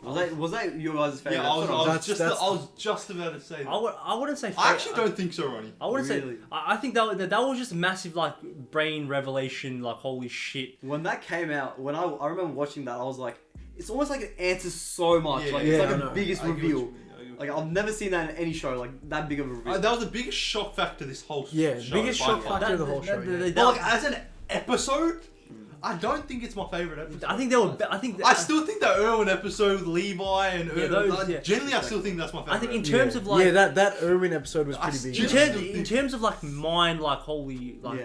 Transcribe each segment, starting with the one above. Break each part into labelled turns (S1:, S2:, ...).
S1: Was that your guys' favorite?
S2: Yeah, I was
S1: episode?
S2: just about to say that.
S3: I wouldn't say.
S2: I actually don't think so, Ronnie.
S3: I wouldn't
S1: Really?
S3: say. I think that was just massive, like brain revelation. Like holy shit.
S1: When that came out, when I remember watching that, I was like, it's almost like it answers so much.
S2: Yeah,
S1: like
S2: yeah,
S1: it's
S2: I
S1: like
S2: know.
S1: the biggest
S2: I get what
S1: reveal.
S2: you mean, I get what
S1: Like I've never seen that in any show. Like that big of a reveal.
S2: that was the biggest shock factor this whole show.
S4: Biggest
S2: by
S4: shock
S2: far.
S4: factor of the whole show.
S2: But like as an episode, I don't think it's my favorite episode.
S3: I think they were. I
S2: still think that Irwin episode with Levi and Irwin,
S3: those,
S2: generally I still think that's my favorite.
S3: I think in terms of like
S4: that Irwin episode was pretty big.
S3: In terms of like mind, like holy, like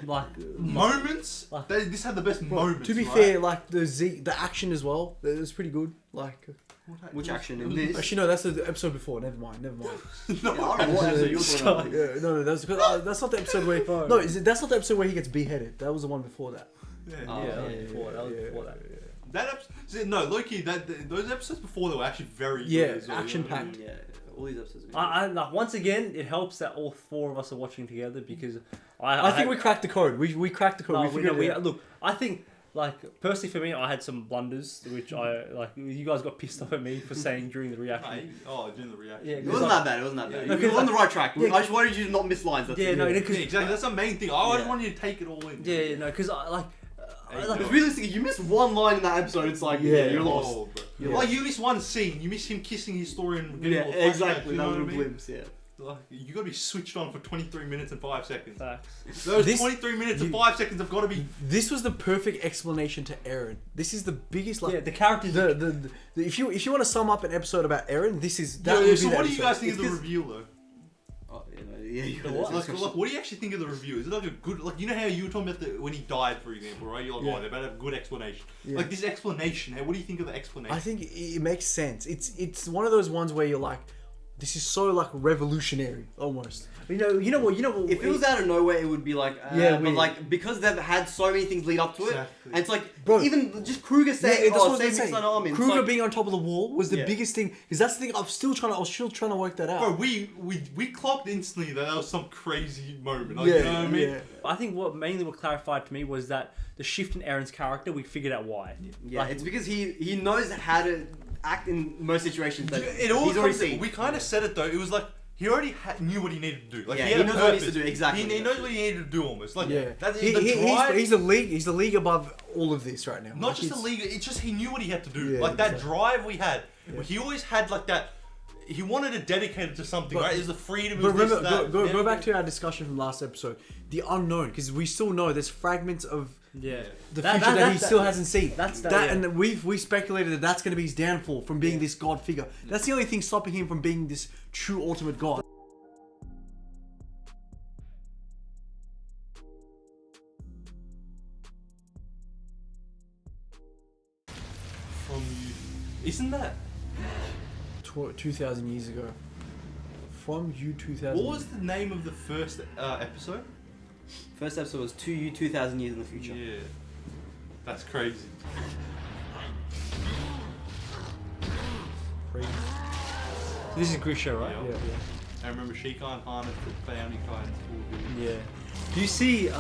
S3: like
S2: moments.
S3: Like,
S2: this had the best moments.
S4: To be fair, like the action as well, it was pretty good. Like
S1: which action in this?
S4: Actually, no, that's the episode before. Never mind.
S2: No,
S1: Yeah, I don't know what episode you're talking about.
S4: Yeah, no, that's not the episode where. That's not the episode where he gets beheaded. That was the one before that.
S3: that was before that.
S2: That episode, no, Loki. Those episodes before they were actually very good.
S4: Action packed.
S1: Yeah, all these episodes.
S3: I like once again, it helps that all four of us are watching together because
S4: I think we cracked the code. We cracked the code.
S3: No,
S4: we figured it out.
S3: look. I think like personally for me, I had some blunders which I like. You guys got pissed off at me for saying during the reaction.
S2: During the reaction.
S3: Yeah,
S1: It wasn't that bad. It wasn't that bad.
S3: No,
S1: You were on the right track.
S3: Yeah,
S1: I just wanted you to not miss lines. That's it.
S2: Exactly. That's the main thing. I just wanted you to take it all in.
S3: Yeah, no, because I like.
S1: Because realistically, you miss one line in that episode, it's like, you're lost.
S2: Like, you miss one scene, you miss him kissing his story and getting all
S1: exactly.
S2: You
S1: That
S2: know
S1: little
S2: what I mean?
S1: glimpse,
S2: Like, you gotta be switched on for 23 minutes and 5 seconds.
S3: Facts.
S2: Those 23 minutes and 5 seconds have got to be...
S4: This was the perfect explanation to Eren. This is the biggest... Like,
S3: the characters...
S4: if you want to sum up an episode about Eren, this is...
S2: So what do you guys think of the reveal, though? What do you actually think of the review? Is it like a good, like, you know how you were talking about when he died, for example, right? You're like, they're about to have a good explanation. Like this explanation, what do you think of the explanation?
S4: I think it makes sense. It's one of those ones where you're like, this is so like revolutionary almost.
S3: You know what?
S1: If it was out of nowhere, it would be like, but like because they've had so many things lead up to it, and it's like, bro, even just Kruger saying, save Armin.
S4: Kruger
S1: like,
S4: being on top of the wall was the biggest thing, because that's the thing. I was still trying to work that out.
S2: Bro, we clocked instantly that was some crazy moment. Like, you know what I mean?
S3: I think what clarified to me was that the shift in Eren's character, we figured out why.
S1: Yeah, like, it's because he knows how to act in most situations. That
S2: it all
S1: he's already seen.
S2: We kind of said it though. It was like. He already knew what he needed to do. Like
S1: he knows what he needs to do exactly.
S2: He knows what he needed to do almost. Like that's
S4: he's the league. He's the league above all of this right now.
S2: Not just the league. It's just he knew what he had to do. Like that drive we had. He always had like that. He wanted to dedicate it to something, right? There's the freedom.
S4: But remember, go back to our discussion from last episode. The unknown, because we still know there's fragments of the future that he still hasn't seen. And we speculated that that's going to be his downfall from being this god figure. That's the only thing stopping him from being this true ultimate god.
S2: From you, isn't that
S4: 2,000 years ago? From you 2,000.
S2: What was the name of the first episode?
S1: First episode was to you 2,000 years in the future.
S2: Yeah, that's crazy.
S3: So this is Grisha, right?
S2: Yeah. I remember she can't harness the family kind of.
S3: Yeah. Do you see?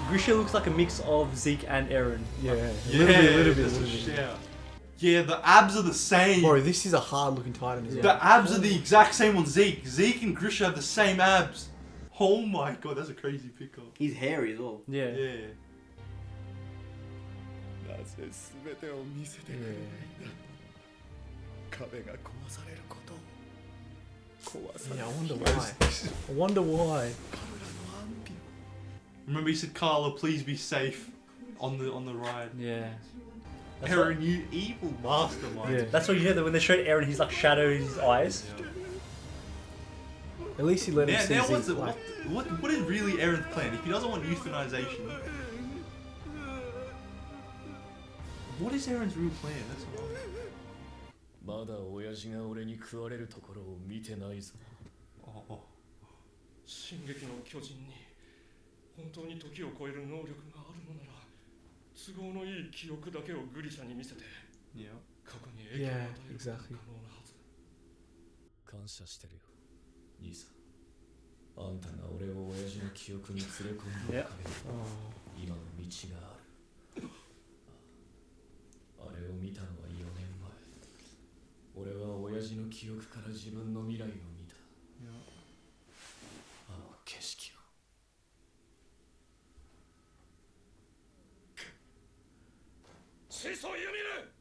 S3: Grisha looks like a mix of Zeke and Eren.
S4: Yeah,
S2: a
S4: little bit.
S2: Yeah, the abs are the same.
S4: Bro, this is a hard looking Titan as well.
S2: The abs are the exact same on Zeke. Zeke and Grisha have the same abs. Oh my god, that's a crazy pickup.
S1: He's hairy as well.
S3: Yeah.
S4: Yeah, I wonder why.
S2: Remember he said, Carla, please be safe on the ride.
S3: Yeah.
S2: Eren, you evil mastermind.
S3: Yeah. That's what you hear that when they showed Eren, he's like shadowing his eyes.
S2: Yeah.
S4: At least he let him see Zeke.
S2: What is really Eren's plan? If he doesn't want euthanization, what is Eren's real plan? That's what I'm...
S5: まだ親父が俺に食われるところを見てないぞ。
S6: 進撃の巨人に本当に時を超える能力があるのなら都合のいい記憶だけをグリシャに見せて過去に影響を与えることが可能なはず。
S5: 感謝してるよ、兄さん。あんたが俺を親父の記憶に連れ込んだおかげで今の道がある。あれを見たのは4年前。記憶から自分の未来を見た。あの景色を。
S6: 始祖ユミル、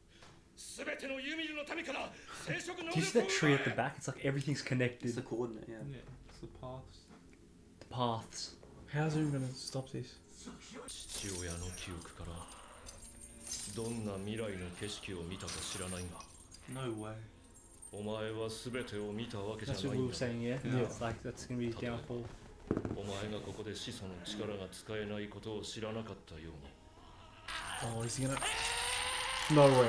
S6: すべてのユミルの民から生殖能
S3: Do you
S6: 力
S3: see
S6: を
S3: that tree at the back? It's like everything's connected.
S1: It's the coordinate, yeah.
S2: Yeah, it's the paths.
S3: The paths.
S4: How's anyone gonna stop this?
S5: 父親の記憶からどんな未来の景色を見たか知らないが、
S2: No way.
S5: お前は全てを見たわけじゃ
S3: That's
S5: な
S3: what
S5: い
S3: we
S5: ん
S3: were
S5: だ。
S3: saying, yeah?
S2: Yeah.
S3: It's like that's gonna be his downfall.
S5: お前がここで始祖の力が使えないことを知らなかったように。
S4: Oh, is he gonna? No way.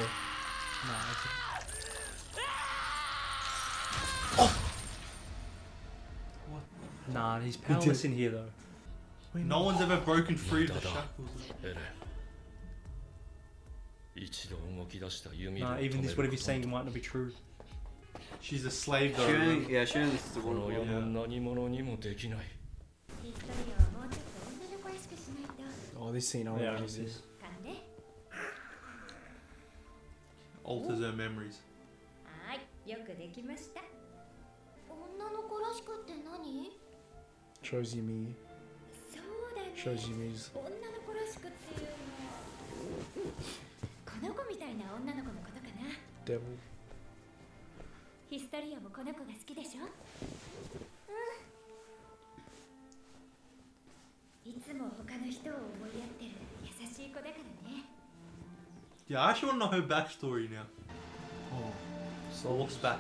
S3: Nah, he's powerless in here though.
S2: No one's ever broken free of the shackles.
S5: エレン、一度動き出した弓を
S3: Nah,
S5: 止め
S3: even
S5: る
S3: this,
S5: こ
S3: whatever
S5: と
S3: he's saying might not be true.
S2: She's a slave
S1: She
S2: though.
S1: only, yeah, she only listens to
S5: こ
S1: one
S5: の
S1: of
S5: 世
S1: them.
S5: の何者にもできない。
S7: ヒストリアをもうちょっと女の子らしくしないと。
S4: Oh, this scene. I
S3: Yeah,
S4: remember
S3: this
S4: this.
S3: is.
S7: かんで。
S2: Alters her memories.
S7: はい、よくできました。女の子らしくって何？
S4: Shows you me.
S7: そうだね。
S4: Shows you me's.
S7: 女の子らしくっていうの。この子みたいな女の子のことかな。
S4: Devil.
S7: ヒストリアもこの子が好きでしょ？いつも他の人を思いやってる優しい子だからね。
S2: Yeah, I actually want to know her backstory now.
S4: Oh.
S2: So what's back?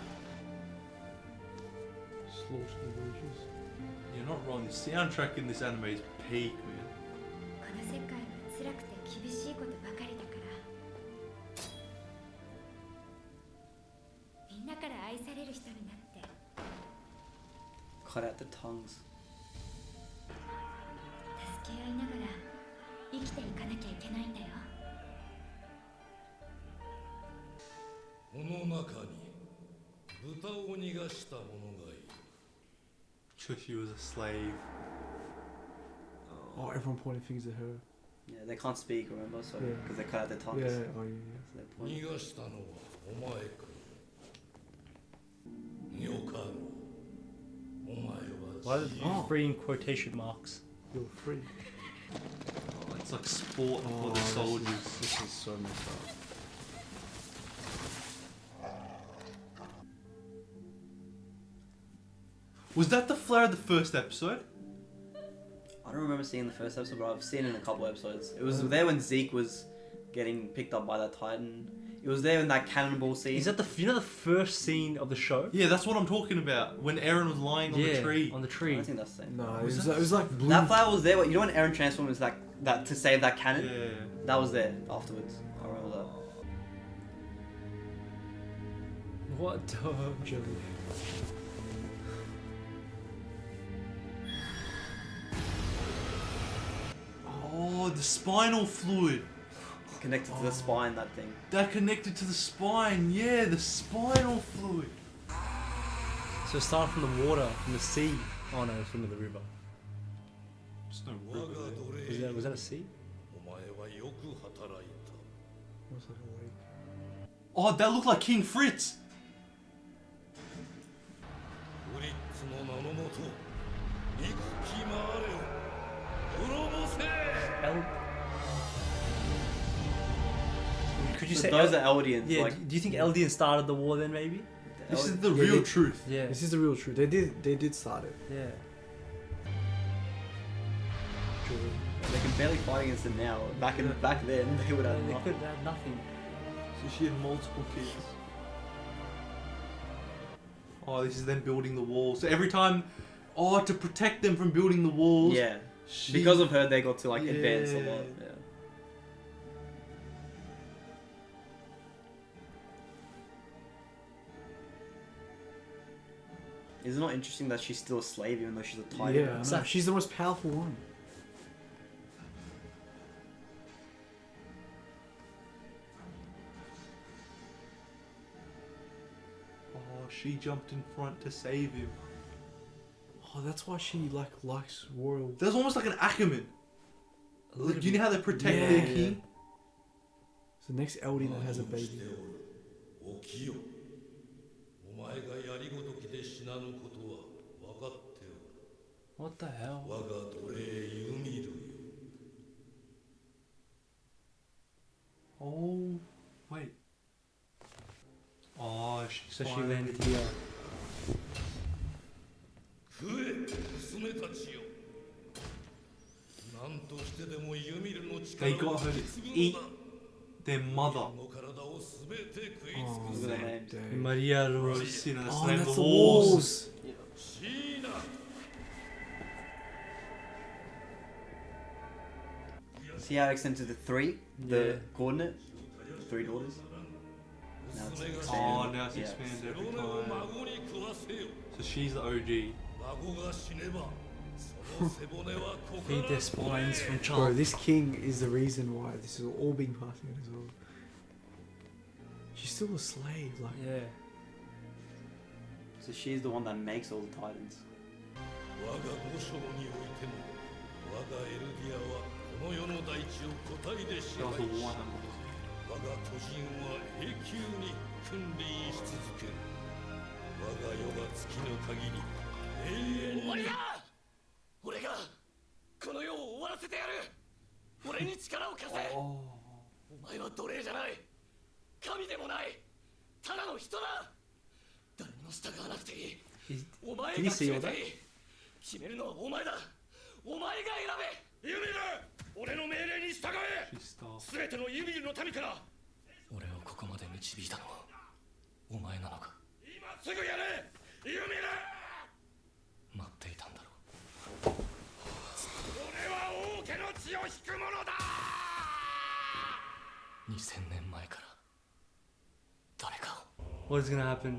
S4: Slaughtered the villagers.
S2: You're not wrong. The soundtrack in this anime is peak, man.
S7: この世界は辛くて厳しいことばかりだから。みんなから愛される人になって。
S1: Cut out the tongues.
S7: 助け合いながら生きていかなきゃいけないんだよ。
S5: この中に豚を逃がした者がいる。
S2: Because she was a slave.
S4: Oh, everyone pointing fingers at her.
S1: Yeah, they can't speak, remember? So,
S4: Yeah.
S1: because they cut out their tongues.
S4: Yeah. Oh, yeah.
S1: So they point.
S5: 逃がしたのはお前か。よかろう。お前は
S3: Why are
S5: 自由
S3: they free in quotation marks?
S4: You're free.
S2: Oh, it's like sport for the soldiers.
S4: This is so messed up.
S2: Was that the flare of the first episode?
S1: I don't remember seeing the first episode, but I've seen it in a couple episodes. It was there when Zeke was getting picked up by that Titan. It was there in that cannonball scene.
S3: Is that the the first scene of the show?
S2: Yeah, that's what I'm talking about. When Eren was lying on the tree.
S3: on the
S1: I
S3: tree.
S1: don't think that's the same.
S4: No, it
S2: Was
S4: was like blue.
S1: That flower was there. You know when Eren transformed was that to save that cannon?
S2: Yeah.
S1: That was there afterwards. I remember that.
S3: What the
S4: Jelly.
S2: Oh, the spinal fluid.
S1: Connected to the spine, that thing.
S2: That connected to the spine. Yeah, the spinal fluid.
S3: So it started from the water, from the sea. Oh no, it's from the river.
S2: There's no
S5: 我が
S2: river
S5: 奴
S2: there.
S5: 隷
S3: Was that a sea?
S5: お前はよく働いた。
S4: Looks like a lake.
S2: Oh, that looked like King Fritz.
S5: フリッツの名のもと憎き回れ滅ぼせ。
S3: Could you
S1: So
S3: say
S1: those are Eldians.
S3: Yeah,
S1: like,
S3: do you think Eldian started the war then maybe?
S2: This is the
S4: Yeah,
S2: real
S4: they-
S2: truth.
S3: Yeah.
S4: This is the real truth. They did start it.
S3: Yeah.
S1: they can barely fight against them now. Back then, they would have
S3: They
S1: nothing.
S3: could have nothing.
S2: So she had multiple kids. Oh, this is them building the wall. So every time, to protect them from building the walls.
S1: Yeah.
S2: she-
S1: Because of her, they got to like advance a
S2: Yeah.
S1: lot. Yeah. Is it not interesting that she's still a slave even though she's a titan?
S4: Yeah, I know.
S3: Exactly.
S4: She's the most powerful one.
S2: Oh, she jumped in front to save him.
S4: Oh, that's why she likes royal.
S2: That's almost like an Ackerman. Like, you know how they protect
S4: Yeah.
S2: their king?
S4: It's the next Eldian that has a
S5: 何をし
S4: baby.
S5: ておる。起きよ。お前が
S3: What the hell?
S2: Oh, wait. Oh,
S3: so she landed here.
S2: They got her to eat their mother.
S1: Look at their names.
S3: Maria
S2: Bro,
S3: Rose.
S2: you see, that's
S4: Oh,
S2: the name
S4: that's
S2: of
S4: the
S2: the walls.
S4: walls.
S1: See how it extends to the 3? The coordinate? 3 daughters? Now it's expanded.
S2: Oh, now it's
S1: Yeah.
S2: expanded every time. So she's the OG.
S3: Feed their spines from
S4: Bro,
S3: child.
S4: this king is the reason why this is all being passed out as well. She's still a slave, like.
S3: Yeah.
S1: So she's the one that makes all the titans.
S2: That was the one.
S6: 我が巨人は永久に君臨し続ける。我が世が尽きぬ限り永遠に。終わりだ。俺がこの世を終わらせてやる。俺に力を貸せ。お前は奴隷じゃない。神でもない。ただの人だ。誰にも従わなくていい。お前が決めていい。決めるのはお前だ。お前が選べ。ユミル、俺の命令に従え。すべてのユミルの民から。俺をここまで導いたのはお前なのか。今すぐやれ、ユミル。待っていたんだろう。俺は王家の血を引く者だ。2000年前から誰かを。
S3: What is gonna happen?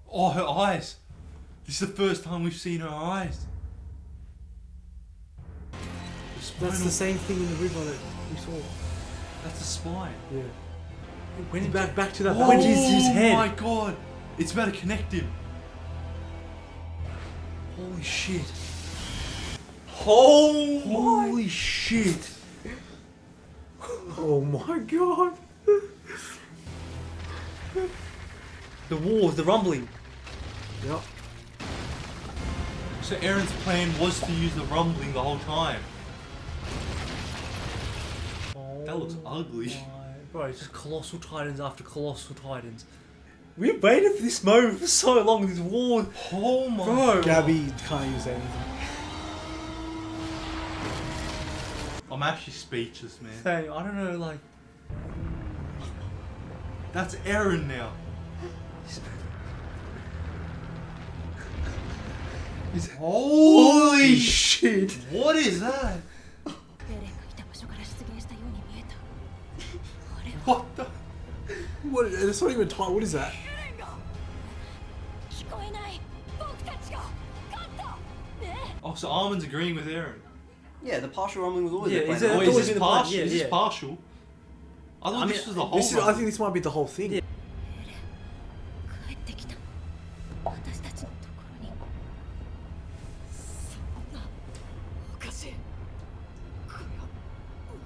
S2: Oh, her eyes. This is the first time we've seen her eyes.
S4: That's the same thing in the river that we saw.
S2: That's the spine.
S4: Yeah.
S3: When
S4: Back to that.
S2: Oh
S4: When his head.
S2: my god. It's about to connect him. Holy shit. Holy shit.
S4: Oh my god.
S3: The wars, the rumbling.
S4: Yep.
S2: So Aaron's plan was to use the rumbling the whole time. That looks ugly.
S3: Bro, it's just colossal titans after colossal titans. We've waited for this moment for so long, this war.
S2: Oh my
S3: Bro.
S4: Gabby can't use anything.
S2: I'm actually speechless, man.
S3: Hey, I don't know, like...
S2: That's Aaron now. Holy shit! What is that? What the?
S4: What? It's not even tight. What is that?
S2: Oh, so Armin's agreeing with Aaron.
S1: Yeah, the partial rumbling was always
S3: Yeah,
S1: their plan.
S3: is it-
S2: Oh,
S3: always
S2: is this
S3: been the plan,
S2: partial?
S3: yeah,
S2: Is this
S3: yeah.
S2: partial? I thought this was the whole
S4: This is, I
S2: rumble.
S4: think this might be the whole thing.
S3: Yeah.
S7: 帰ってきた。私たちのところに。そんなおかしい。これは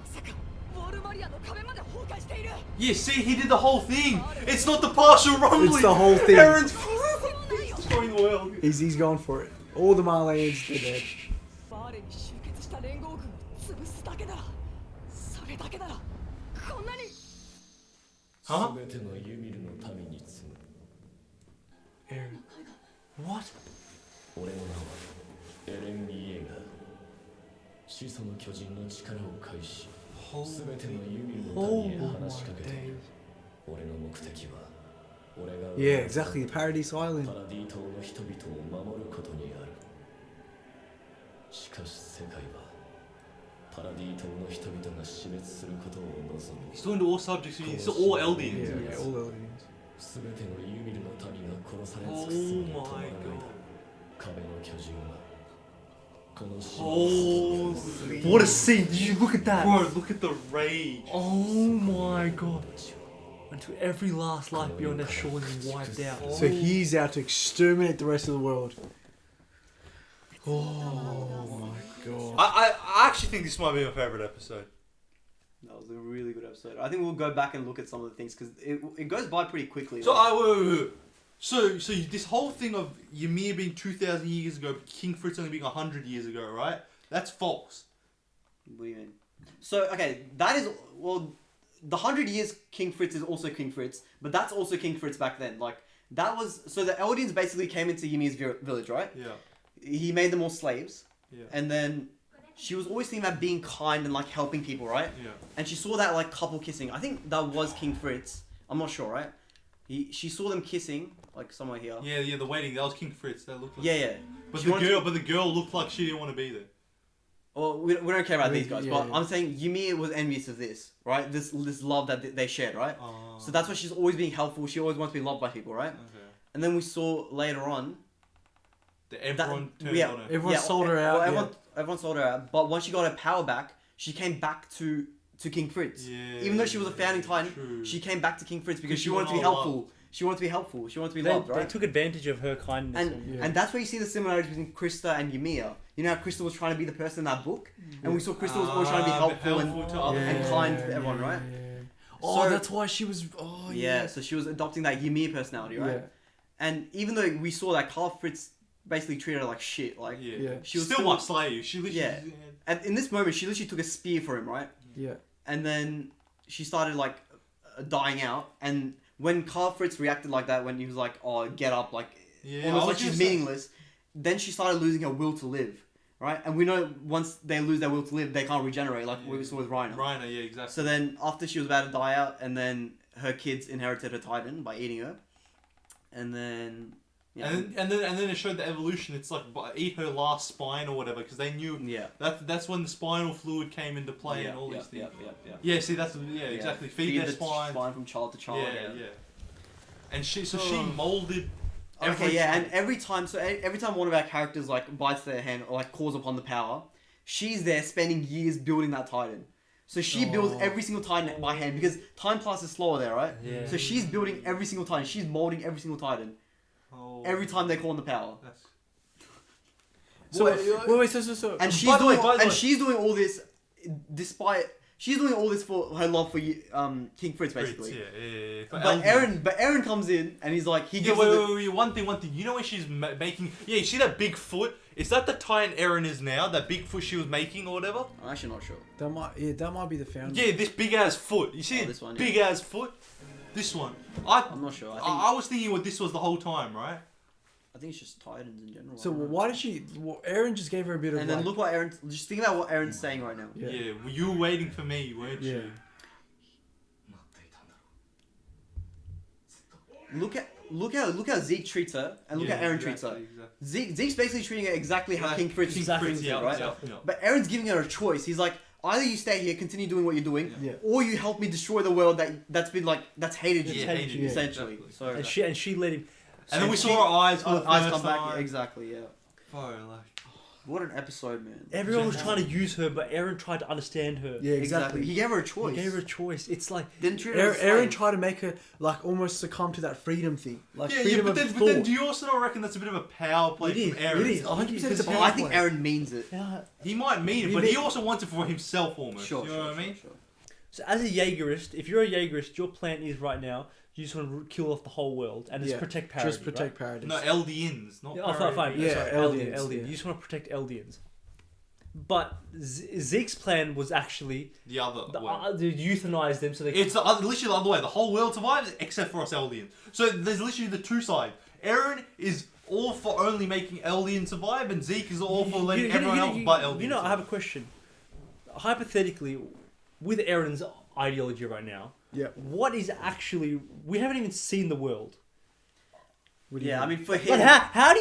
S7: まさかウォールマリアの壁まで崩壊している。
S2: Yeah, see, he did the whole thing. It's not the partial rumbling.
S4: It's the whole thing.
S2: Aaron's destroying the world.
S4: He's going for it. All the Marleyans, they're dead.
S7: バーレに集結した連合軍を潰すだけなら、それだけならこんなに。
S2: Huh?
S5: 全てのユミルの民に告ぐ
S4: Aaron.
S3: What?
S5: 俺の名はエレン・イエーガー始祖の巨人の力を介し全てのユミルの民へ
S4: Oh
S5: 話しか
S4: my
S5: けている
S4: days.
S5: 俺の目的は俺が
S4: Yeah, exactly. Paradise
S5: パ
S4: Island.
S5: ラディ島の人々を守ることにあるしかし世界はパラディ島の人々が死滅することを望む
S2: He's talking to all subjects. It's all Eldians.
S4: Yeah, all the aliens.
S5: 全てのユミルの民が殺され尽くすまで止まらない
S2: Oh my god.
S5: 壁の巨人はこの島
S2: Oh,
S3: What a scene! Did you look at that?
S2: bro, look at the rage.
S3: Oh my god. Until every last life beyond their shores is wiped out.
S4: So he's out to exterminate the rest of the world. Oh my god.
S2: I actually think this might be my favorite episode.
S1: That was a really good episode. I think we'll go back and look at some of the things because it goes by pretty quickly.
S2: So wait. So this whole thing of Ymir being 2,000 years ago, King Fritz only being 100 years ago, right? That's false.
S1: What do you mean? So okay, that is the 100 years King Fritz is also King Fritz, but that's also King Fritz back then. Like that was so the Eldians basically came into Ymir's village, right?
S2: Yeah.
S1: He made them all slaves.
S2: Yeah.
S1: And then she was always thinking about being kind and like helping people, right?
S2: Yeah.
S1: And she saw that like couple kissing. I think that was King Fritz. I'm not sure, right? She saw them kissing like somewhere here.
S2: Yeah, the wedding. That was King Fritz. That looked like.
S1: Yeah.
S2: But the girl looked like she didn't want to be there.
S1: Well, we don't care about these guys, but I'm saying Ymir was envious of this, right? This love that they shared, right? So that's why she's always being helpful. She always wants to be loved by people, right?
S2: Okay.
S1: And then we saw later on
S2: that everyone turned on her.
S4: Everyone sold her out.
S1: Well, everyone sold her out. But once she got her power back, she came back to King Fritz.
S2: Yeah,
S1: Even though she was a founding titan,
S2: true.
S1: she came back to King Fritz because she wanted to be helpful. She wanted to be helpful. She wanted to be loved, right?
S3: They took advantage of her kindness.
S1: And that's where you see the similarities between Krista and Ymir. You know how Krista was trying to be the person in that book? And we saw Krista was always trying to be helpful and kind to everyone, right?
S4: Oh,
S1: So-
S4: that's why she was... Oh,
S1: Yeah, so she was adopting that Ymir personality, right?
S4: Yeah.
S1: And even though we saw that Carl Fritz basically treated her like shit, like...
S2: Yeah.
S1: She was
S2: still might slay you. She literally...
S1: Yeah. And in this moment, she literally took a spear for him, right?
S4: Yeah.
S1: And then she started like dying out. And when Carl Fritz reacted like that, when he was like, "Oh, get up," like almost like she's meaningless, then she started losing her will to live, right? And we know once they lose their will to live, they can't regenerate, like we saw with Reiner.
S2: Reiner, yeah, exactly.
S1: So then after she was about to die out, and then her kids inherited her Titan by eating her, and then. Yeah.
S2: And then it showed the evolution. It's like eat her last spine or whatever because they knew that's when the spinal fluid came into play and all these things. Yeah, see that's exactly. Feed their spine
S1: from child to child.
S2: Yeah. And she molded.
S1: And every time one of our characters like bites their hand or like calls upon the power, she's there spending years building that Titan. So she builds every single Titan by hand because time passes slower there, right?
S3: Yeah.
S1: So she's building every single Titan. She's molding every single Titan. Every time they call on the power.
S4: So
S1: and she's doing all this despite she's doing all this for her love for King Fritz basically. But Eren comes in and he's like he gives
S2: wait, one thing. You know when she's making you see that big foot? Is that the Titan Eren is now? That big foot she was making or whatever?
S1: I'm actually not sure.
S4: That might be the founder.
S2: Yeah, this big ass foot. You see
S1: this one,
S2: big ass foot? This one. I'm
S1: not sure.
S2: I was thinking what this was the whole time, right?
S1: I think it's just Titans in general.
S4: So why did she... Well, Eren just gave her a bit of...
S1: And then look what Eren... Just think about what Eren's saying right now.
S2: Yeah, you were waiting for me, weren't you?
S1: Look how Zeke treats her, and look how Eren treats her. Exactly. Zeke's basically treating her exactly how King Fritz treats her, right? Yeah. But Eren's giving her a choice. He's like, either you stay here, continue doing what you're doing, or you help me destroy the world that's been like that's hated you, essentially.
S2: Exactly.
S1: So
S3: and she let him.
S2: And then we saw her eyes for the first
S1: come
S2: time.
S1: back. Exactly, yeah.
S2: Like,
S1: what an episode, man.
S3: Everyone was trying to use her, but Eren tried to understand her.
S4: Yeah, exactly.
S1: He gave her a choice.
S3: It's like
S4: Eren tried to make her like almost succumb to that freedom thing. Like freedom
S2: but then do you also not reckon that's a bit of a power play from Eren?
S4: It is. 100%
S1: I think Eren means it.
S3: Yeah.
S2: He might mean it, but he also wants it for himself almost.
S1: Sure,
S2: you know what I mean?
S1: Sure.
S3: So as a Jaegerist, if you're a Jaegerist, your plan is right now you just want to kill off the whole world and just protect Paradis.
S4: Just protect Paradis.
S2: No, Eldians, not
S3: Paradis. Fine.
S4: Yeah,
S3: sorry,
S4: Eldians.
S3: You just want to protect Eldians. But Zeke's plan was actually
S2: the other
S3: to euthanize them so they.
S2: It's literally the other way. The whole world survives except for us Eldians. So there's literally the two sides. Eren is all for only making Eldians survive, and Zeke is all for letting everyone else but Eldians.
S3: You know, I have a question. Hypothetically, with Eren's ideology right now, what is actually? We haven't even seen the world.
S1: I mean, for him...
S3: But how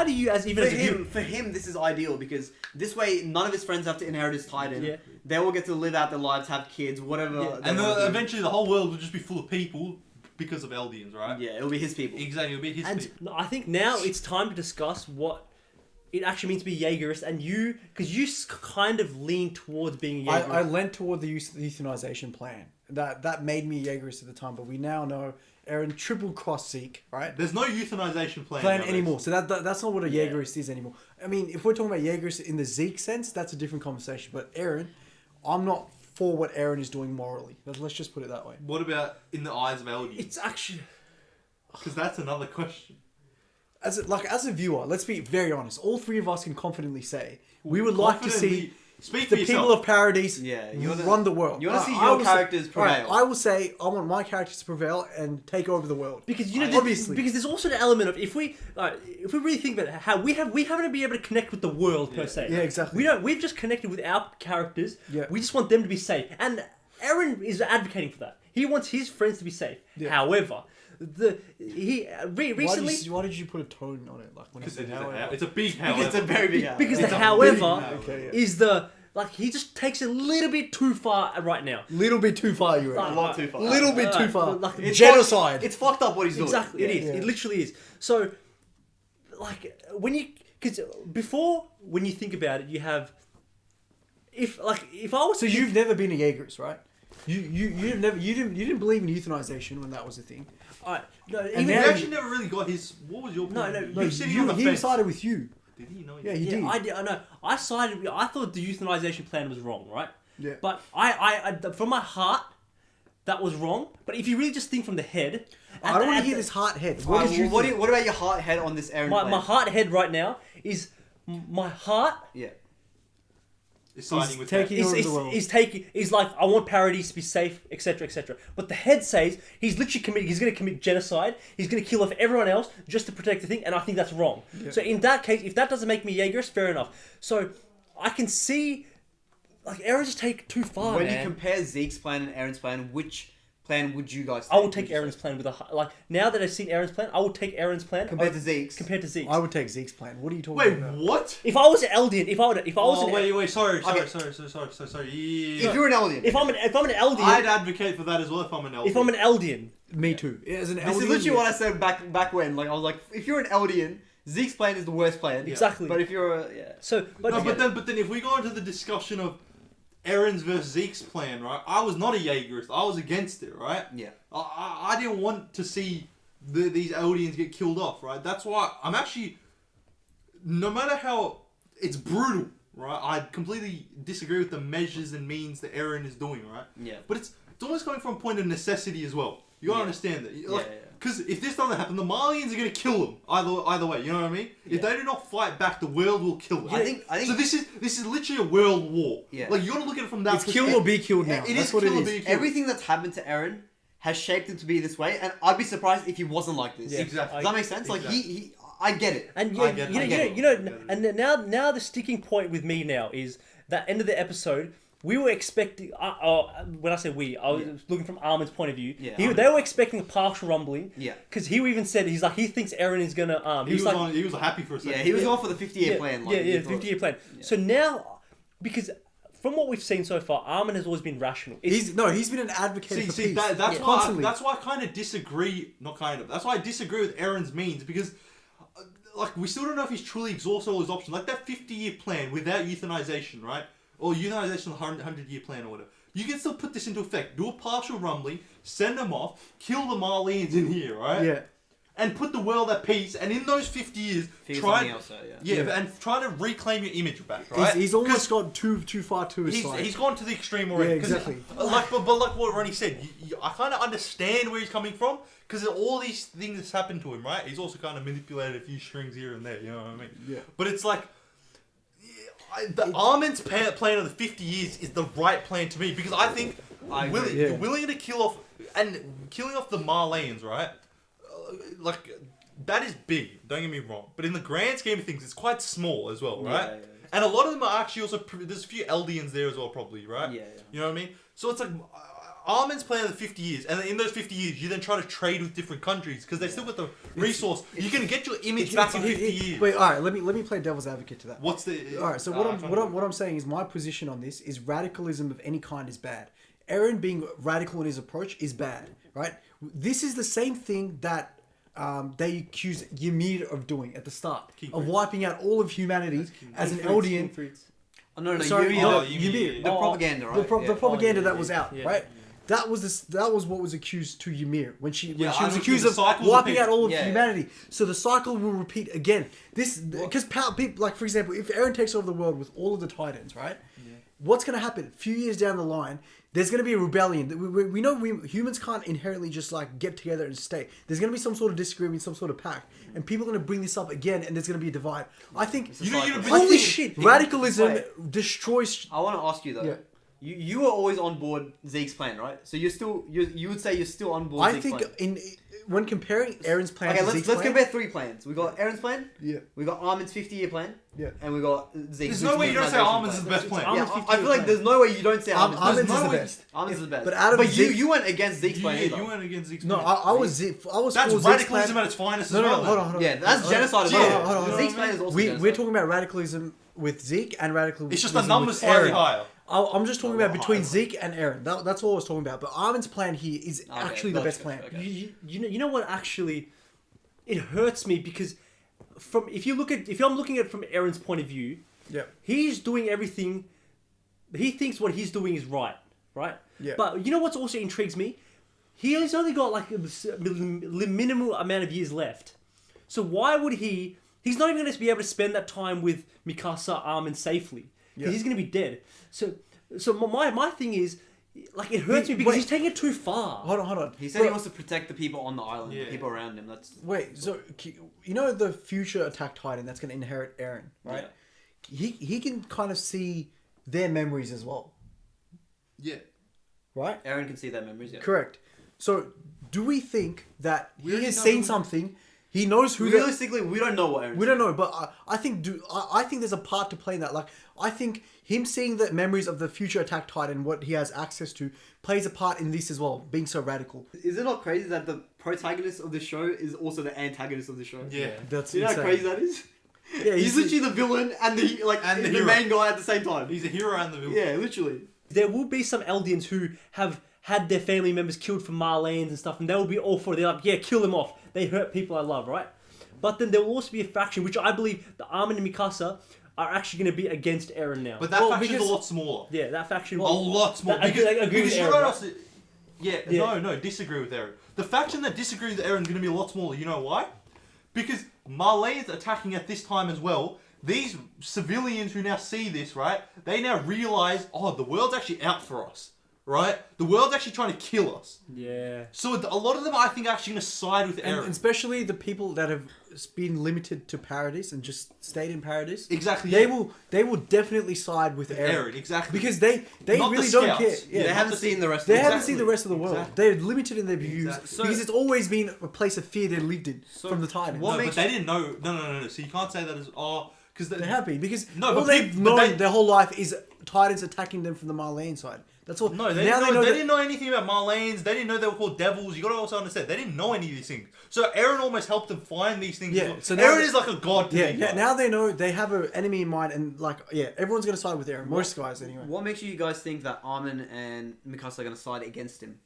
S3: do you, as even
S1: for him, this is ideal, because this way, none of his friends have to inherit his Titan. Yeah. They all get to live out their lives, have kids, whatever.
S2: Yeah. And eventually the whole world will just be full of people because of Eldians, right?
S1: Yeah, it'll be his people.
S2: Exactly, it'll be his people.
S3: I think now it's time to discuss what it actually means to be Jaegerist, and because you kind of lean towards being a Jaegerist.
S4: I leant toward the euthanization plan. That made me Jaegerist at the time, but we now know Eren triple cross Zeke, right?
S2: There's no euthanization plan
S4: anymore. So that's not what a Jaegerist is anymore. I mean, if we're talking about Jaegerist in the Zeke sense, that's a different conversation. But Eren, I'm not for what Eren is doing morally. Let's just put it that way.
S2: What about in the eyes of Eldians?
S3: It's actually...
S2: Because that's another question.
S4: As a viewer, let's be very honest. All three of us can confidently say we would like to see the people of Paradise run the world.
S1: You want to see your characters prevail.
S4: I will say I want my characters to prevail and take over the world.
S3: Because obviously, because there's also an element of if we really think about how we haven't been able to connect with the world per se.
S4: Yeah, exactly.
S3: We've just connected with our characters.
S4: Yeah.
S3: We just want them to be safe, and Eren is advocating for that. He wants his friends to be safe. Yeah. However, recently.
S4: Why did you put a tone on it? Like when
S2: it's a big however.
S1: It's a very big however.
S3: Because the however is the he just takes it a little bit too far right now.
S4: Little bit too far, you reckon?
S1: A lot too far.
S4: Little bit too far.
S1: It's
S4: genocide.
S1: It's fucked up what he's doing.
S3: Exactly, it is. It literally is. So, because before when you think about it, you have if I was.
S4: So you've never been a Jaegerist, right? You didn't believe in euthanization when that was a thing.
S3: No,
S2: and you actually never really got his. What was your point?
S4: He sided with you.
S2: Did he? No,
S4: yeah, he did.
S3: I did. I know. I sided. I thought the euthanization plan was wrong, right?
S4: Yeah.
S3: But I from my heart, that was wrong. But if you really just think from the head,
S4: I don't want to hear this heart head.
S1: What about your heart head on this Eren plan?
S3: My heart head right now is my heart.
S1: Yeah.
S2: Siding with
S3: he's like, I want Paradise to be safe, etc., etc. But the head says he's literally he's going to commit genocide. He's going to kill off everyone else just to protect the thing, and I think that's wrong. Yeah. So in that case, if that doesn't make me Jaegerist, fair enough. So I can see Eren just take too far.
S1: When you compare Zeke's plan and Eren's plan, which plan would you guys take?
S3: I would take Eren's plan with now that I've seen Eren's plan, I would take Eren's plan
S1: compared to Zeke's.
S4: I would take Zeke's plan. What are you talking about?
S2: Wait, what?
S3: If I was an Eldian, sorry.
S1: If you're an Eldian.
S3: If I'm an Eldian,
S2: I'd advocate for that as well if I'm an Eldian.
S3: If I'm an Eldian.
S4: Me too. As an Eldian,
S1: this is literally what I said back when. I was like, if you're an Eldian, Zeke's plan is the worst plan.
S3: Exactly.
S1: But if you're
S2: but then if we go into the discussion of Eren's versus Zeke's plan, right? I was not a Jaegerist. I was against it, right?
S1: Yeah.
S2: I didn't want to see these Eldians get killed off, right? That's why I'm actually, no matter how it's brutal, right? I completely disagree with the measures and means that Eren is doing, right?
S1: Yeah.
S2: But it's almost coming from a point of necessity as well. You gotta understand that. Because if this doesn't happen, the Malians are gonna kill them either way. You know what I mean? Yeah. If they do not fight back, the world will kill them.
S1: I think
S2: so. This is literally a world war.
S1: Yeah.
S2: You gotta look at it from that.
S4: It's kill or be killed now.
S2: That's what it is.
S1: Everything that's happened to Eren has shaped him to be this way, and I'd be surprised if he wasn't like this.
S2: Yeah. Exactly.
S1: Does that make sense?
S2: Exactly.
S1: I get it.
S3: And and now the sticking point with me now is that end of the episode. We were expecting. When I say we, I was looking from Armin's point of view.
S1: Yeah,
S3: they were expecting a partial rumbling.
S1: Yeah.
S3: Because he even said he thinks Eren is gonna.
S2: He was happy for a second.
S1: Yeah, he was going for the 50-year plan.
S3: 50-year plan. Yeah. So now, because from what we've seen so far, Armin has always been rational.
S4: He's been an advocate for peace.
S2: That's why I kind of disagree. That's why I disagree with Eren's means because. We still don't know if he's truly exhausted all his options. That 50-year plan without euthanization, right? Or euthanization 100-year plan or whatever. You can still put this into effect. Do a partial rumbling, send them off, kill the Marleans in here, right?
S4: Yeah.
S2: And put the world at peace. And in those 50 years, try to reclaim your image back, right?
S4: He's almost gone too far to his side.
S2: He's gone to the extreme already.
S4: Yeah, exactly.
S2: But like what Ronnie said, I kind of understand where he's coming from because all these things that's happened to him, right? He's also kind of manipulated a few strings here and there. You know what I mean?
S4: Yeah.
S2: But it's like. Armin's plan of the 50 years is the right plan to me because I think willing to kill off and killing off the Marleans, right? That is big. Don't get me wrong, but in the grand scheme of things, it's quite small as well, right? Yeah. And a lot of them are actually also there's a few Eldians there as well, probably, right?
S1: Yeah.
S2: You know what I mean? So it's like Armin's plan of the 50 years, and in those 50 years, you then try to trade with different countries because they still got the resource. You can get your image back in 50 years.
S4: Wait, all right. Let me play devil's advocate to that.
S2: What's the?
S4: All right. So what I'm saying is my position on this is radicalism of any kind is bad. Eren being radical in his approach is bad, right? This is the same thing that they accuse Ymir of doing at the start of wiping out all of humanity as an Eldian.
S1: Ymir. The propaganda, right?
S4: The propaganda that was out, right? That was what was accused to Ymir when she was accused of wiping out all of humanity. So the cycle will repeat again. This because people for example, if Eren takes over the world with all of the Titans, right? what's going to happen? A few years down the line, there's going to be a rebellion. We know humans can't inherently just like get together and stay. There's going to be some sort of disagreement, some sort of pact, and people are going to bring this up again, and there's going to be a divide. I think. Holy shit! Radicalism destroys.
S1: I want to ask you though. Yeah. You were always on board Zeke's plan, right? So you would say you're still on board.
S4: I think when comparing Aaron's plan to Zeke's
S1: let's compare 3 plans. We got Aaron's plan.
S4: Yeah.
S1: We got Armin's 50-year plan.
S4: Yeah.
S1: And we got Zeke's.
S2: There's no way you don't say Armin's is the best plan.
S1: Yeah, I feel like there's no way you don't say Armin's
S4: is the best.
S1: Armin's is the best.
S4: But
S1: you went against Zeke's plan.
S2: You went against Zeke's
S4: plan. No, I was
S2: that's radicalism at its finest.
S4: No, hold on.
S1: Yeah, that's genocide as well. Hold on. Zeke's plan is also genocide.
S4: We're talking about radicalism with Zeke and radicalism.
S2: It's just the numbers slightly higher.
S4: I'm just talking about between Zeke and Aaron. That's all I was talking about. But Armin's plan here is actually the best plan.
S3: Okay. You know what actually, it hurts me because if I'm looking at it from Aaron's point of view, he's doing everything. He thinks what he's doing is right.
S4: Yeah.
S3: But you know what's also intrigues me? He's only got like a minimal amount of years left. So why would he? He's not even going to be able to spend that time with Mikasa, Armin safely. Because he's going to be dead. So my thing is, like, it hurts me because he's taking it too far.
S4: Hold on.
S1: He said he wants to protect the people on the island, the people around him.
S4: So you know the future Attack Titan that's going to inherit Eren, right? Yeah. He can kind of see their memories as well.
S2: Yeah.
S4: Right?
S1: Eren can see their memories, yeah.
S4: Correct. So do we think that he has seen something... He knows who.
S1: Realistically, we don't know what Aaron's.
S4: We don't know, but I think there's a part to play in that. Like, I think him seeing the memories of the future Attack Titan, what he has access to, plays a part in this as well. Being so radical.
S1: Is it not crazy that the protagonist of the show is also the antagonist of the show?
S2: Yeah,
S4: that's
S1: you know how crazy that is.
S4: Yeah,
S1: he's literally the villain and the main guy at the same time.
S2: He's a hero and the villain.
S1: Yeah, literally.
S3: There will be some Eldians who have had their family members killed from Marlene's and stuff, and they will be all for it. They're like, yeah, kill them off. They hurt people I love, right? But then there will also be a faction, which I believe the Armin and Mikasa are actually going to be against Eren now.
S2: But that faction is a lot smaller.
S3: Yeah, that faction...
S2: A lot smaller.
S3: I agree with Eren.
S2: No, disagree with Eren. The faction that disagrees with Eren is going to be a lot smaller. You know why? Because Marlene's attacking at this time as well. These civilians who now see this, right? They now realise, the world's actually out for us. Right? The world's actually trying to kill us.
S3: Yeah.
S2: So a lot of them, I think, are actually going to side with Eren.
S4: And especially the people that have been limited to Paradise and just stayed in Paradise.
S2: Exactly.
S4: They will definitely side with Eren.
S2: Exactly.
S4: Because they
S2: not
S4: really
S2: the
S4: don't care.
S1: Yeah, they haven't seen the rest.
S4: They haven't seen the rest of the world.
S2: Exactly.
S4: They're limited in their views because it's always been a place of fear they lived in from the Titans.
S2: But they didn't know. No. So you can't say that as because
S4: they're happy because
S2: all
S4: they've known their whole life is Titans attacking them from the Marlene side. That's all.
S2: No, they didn't know anything about Marlene's. They didn't know they were called devils. You got to also understand they didn't know any of these things. So Eren almost helped them find these things.
S4: Yeah. So
S2: Eren is like a god to them.
S4: Yeah. Now they know they have an enemy in mind, and everyone's gonna side with Eren. Most guys anyway.
S1: What makes you guys think that Armin and Mikasa are gonna side against him?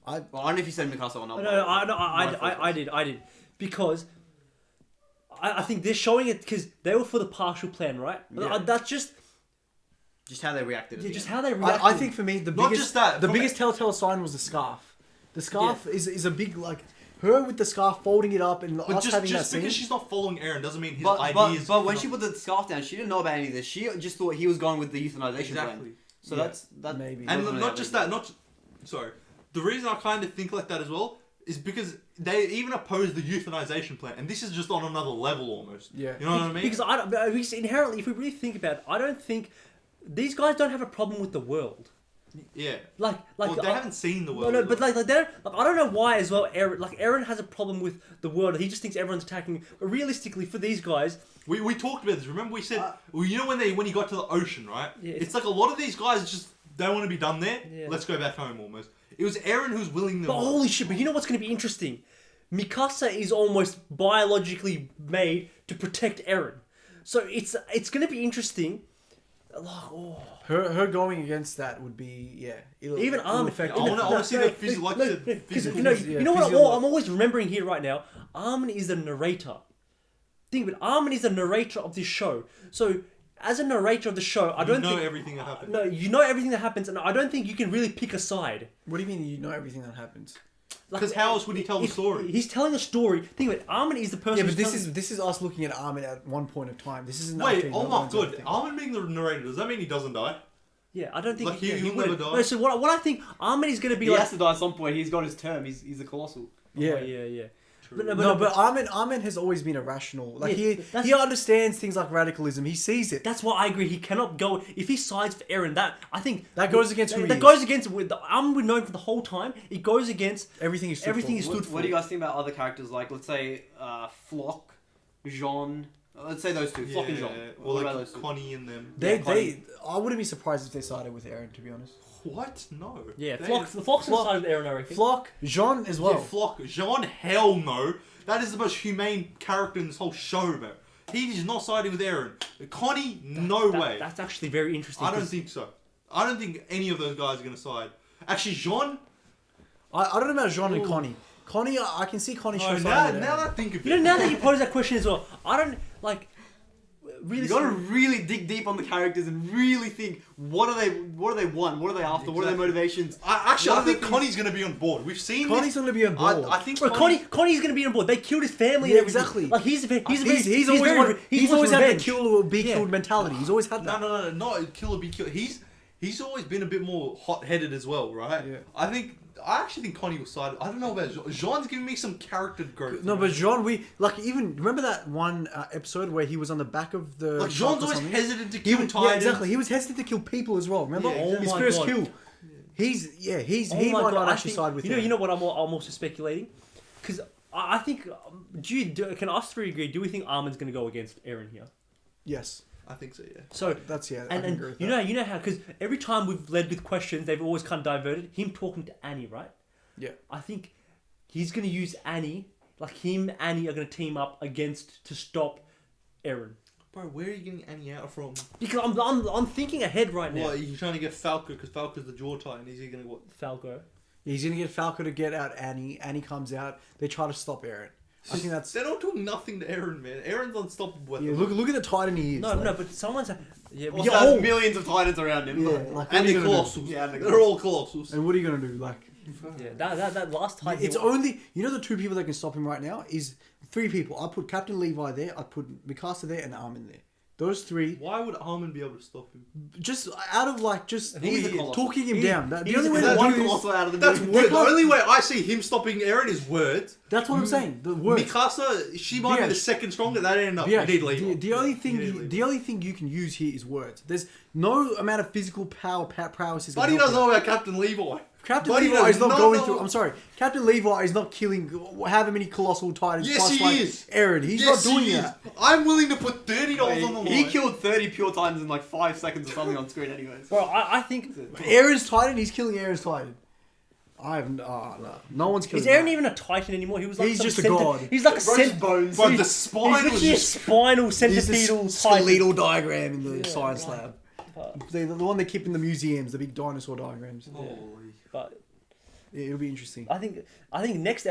S1: I don't know if you said Mikasa or not.
S3: No, I did because I think they're showing it because they were for the partial plan, right?
S1: Yeah.
S3: That's just
S1: how they reacted.
S3: Yeah, just how they reacted.
S4: I think for me, the biggest telltale sign was the scarf. The scarf is a big, like, her with the scarf, folding it up, and us having that scene.
S2: Because she's not following Eren doesn't mean his ideas...
S1: But when she put the scarf down, she didn't know about any of this. She just thought he was going with the euthanization plan. So that's
S4: maybe.
S2: And not just that, sorry. The reason I kind of think like that as well is because they even oppose the euthanization plan, and this is just on another level almost.
S4: Yeah.
S2: You know what I mean?
S3: Because inherently, if we really think about it, I don't think... These guys don't have a problem with the world.
S2: Yeah.
S3: Like
S2: they haven't seen the world.
S3: No, but I don't know why as well. Eren has a problem with the world. He just thinks everyone's attacking. But realistically, for these guys,
S2: we talked about this. Remember we said, you know when you got to the ocean, right? Yeah. It's like a lot of these guys just don't want to be done there. Yeah. Let's go back home almost. It was Eren who's willing them.
S3: But holy shit! But you know what's going to be interesting? Mikasa is almost biologically made to protect Eren, so it's going to be interesting.
S4: Her going against that would be
S3: even Armin.
S2: I want to see the physical.
S3: You know what? I'm always remembering here right now. Armin is the narrator. Think about it. Armin is the narrator of this show. So as a narrator of the show, I don't know
S2: everything that happens.
S3: No, you know everything that happens, and I don't think you can really pick a side.
S4: What do you mean you know everything that happens?
S2: Because how else would he tell the story?
S3: He's telling a story. Think of it. Armin is the person.
S4: Yeah, but this is us looking at Armin at one point of time. This isn't.
S2: Wait, oh my god! Armin being the narrator, does that mean he doesn't die?
S3: Yeah, I don't think
S2: Like,
S3: he
S2: he'll
S3: would.
S2: never die.
S3: No, so what I think Armin is going to be
S1: He
S3: like.
S1: has to die at some point. He's got his term. He's a colossal.
S4: Yeah.
S3: Oh, yeah.
S4: But Armin has always been irrational. Like he understands things like radicalism. He sees it.
S3: That's why I agree. He cannot go if he sides for Eren. I think
S4: that goes against who he
S3: that
S4: is.
S3: goes against with Armin we've known for the whole time. It goes against
S4: everything he stood for.
S1: What do you guys think about other characters like, let's say, Flock, Jean? Let's say those two, Flock and Jean.
S2: Or
S1: what
S2: like
S1: about those two?
S2: Connie and them.
S4: I wouldn't be surprised if they sided with Eren, to be honest.
S2: What? No.
S3: Yeah, Flock's on the side of Eren, I reckon.
S4: Flock, Jean as well.
S2: Yeah, Flock. Jean, hell no. That is the most humane character in this whole show, bro. He is not siding with Eren. Connie, no way.
S3: That's actually very interesting.
S2: I don't think so. I don't think any of those guys are going to side. Actually, Jean...
S4: I don't know about Jean and Connie. Connie, I can see Connie show
S2: now that I think of it.
S3: Now that you pose that question as well, I don't, like... Really,
S1: you gotta really dig deep on the characters and really think what do they want, what are they after, what are their motivations.
S2: I think Connie's gonna be on board. We've seen
S4: Connie's gonna be on board.
S2: I think
S3: Connie's gonna be on board. They killed his family. And everything.
S4: Exactly.
S3: Like he's
S4: always had the kill or be killed mentality. He's always had that.
S2: No, not kill or be killed. He's always been a bit more hot-headed as well, right?
S4: Yeah.
S2: I actually think Connie will side. I don't know about Jean. Jean's giving me some character growth.
S4: No, but Jean, even remember that one episode where he was on the back of the.
S2: Like Jean's always hesitant to kill Titans.
S4: Yeah, exactly. He was hesitant to kill people as well. Remember his first kill. He might not actually side with.
S3: You know what? I'm also speculating, because I think. Can us three agree? Do we think Armin's going to go against Eren here?
S4: Yes.
S2: I think so, yeah.
S3: So
S4: that's
S3: and you know how, because every time we've led with questions, they've always kind of diverted. Him talking to Annie, right?
S4: Yeah.
S3: I think he's going to use Annie, like him, Annie are going to team up to stop Eren.
S2: Bro, where are you getting Annie out from?
S3: Because I'm thinking ahead right now.
S2: What, are you trying to get Falco? Because Falco's the jaw titan. Is he going to what?
S3: Falco.
S4: He's going to get Falco to get out Annie. Annie comes out. They try to stop Eren. I think that's...
S2: They're not doing nothing to Eren, man. Eren's unstoppable.
S4: Yeah, look at the Titan he is.
S3: No, but someone's... Yeah,
S1: there's millions of Titans around him.
S4: Yeah,
S2: and they're colossals. Yeah, they're all colossals.
S4: And what are you going to do? Like...
S3: Yeah, that last Titan...
S4: It's only... You know the two people that can stop him right now is 3 people. I put Captain Levi there, I put Mikasa there, and Armin there. Those 3.
S2: Why would Armin be able to stop him?
S4: Just out of talking him down. The
S1: only way
S2: that's the only way I see him stopping Eren is words.
S4: That's what I'm saying. The words.
S2: Mikasa, she might be the second strongest. That ain't enough.
S4: The only thing you can use here is words. There's no amount of physical prowess is.
S2: But he doesn't know about Captain Levi.
S4: Captain Levi is not going through. I'm sorry. Captain Levi is not killing however many colossal titans.
S2: Yes, he is.
S4: Eren, he's not doing that.
S2: I'm willing to put $30 on the line.
S1: He killed 30 pure titans in like 5 seconds or something on screen, anyways.
S3: Bro, I think
S4: Eren's Titan. He's killing Eren's Titan. No one's killing.
S3: Is Eren even a Titan anymore? He was like
S4: he's just a god.
S3: He's like a
S1: bones.
S2: But the spine
S3: was a spinal centipedal
S4: skeletal diagram in the science lab. The one they keep in the museums, the big dinosaur diagrams.
S3: But
S4: it'll be interesting.
S3: I think next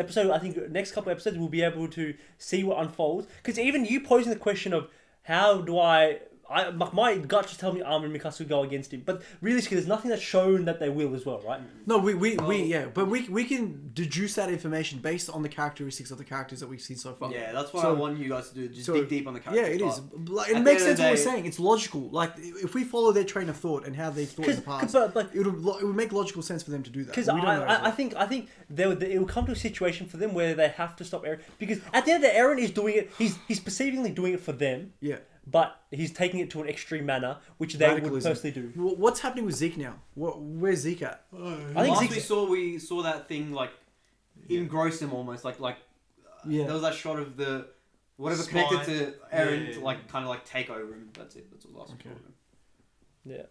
S3: couple episodes we'll be able to see what unfolds. Because even you posing the question of how do my gut just tells me Armin and Mikasa will go against him, but realistically, there's nothing that's shown that they will as well, right?
S4: No, but we can deduce that information based on the characteristics of the characters that we've seen so far.
S1: Yeah, that's what I want you guys to do. Just dig deep on the characters.
S4: Yeah, it is. It makes sense what we're saying. It's logical. Like if we follow their train of thought and how they thought in the past, it would make logical sense for them to do that.
S3: Because I think it will come to a situation for them where they have to stop Eren, because at the end of the day, Eren is doing it. He's perceivingly doing it for them.
S4: Yeah.
S3: But he's taking it to an extreme manner, which they would personally do.
S4: What's happening with Zeke now? Where's Zeke at?
S3: I think
S1: we saw that thing like engross him almost like there was that shot of the whatever connected to Eren to like kind of like take over him. That's it. That's what last saw of him.
S3: Yeah.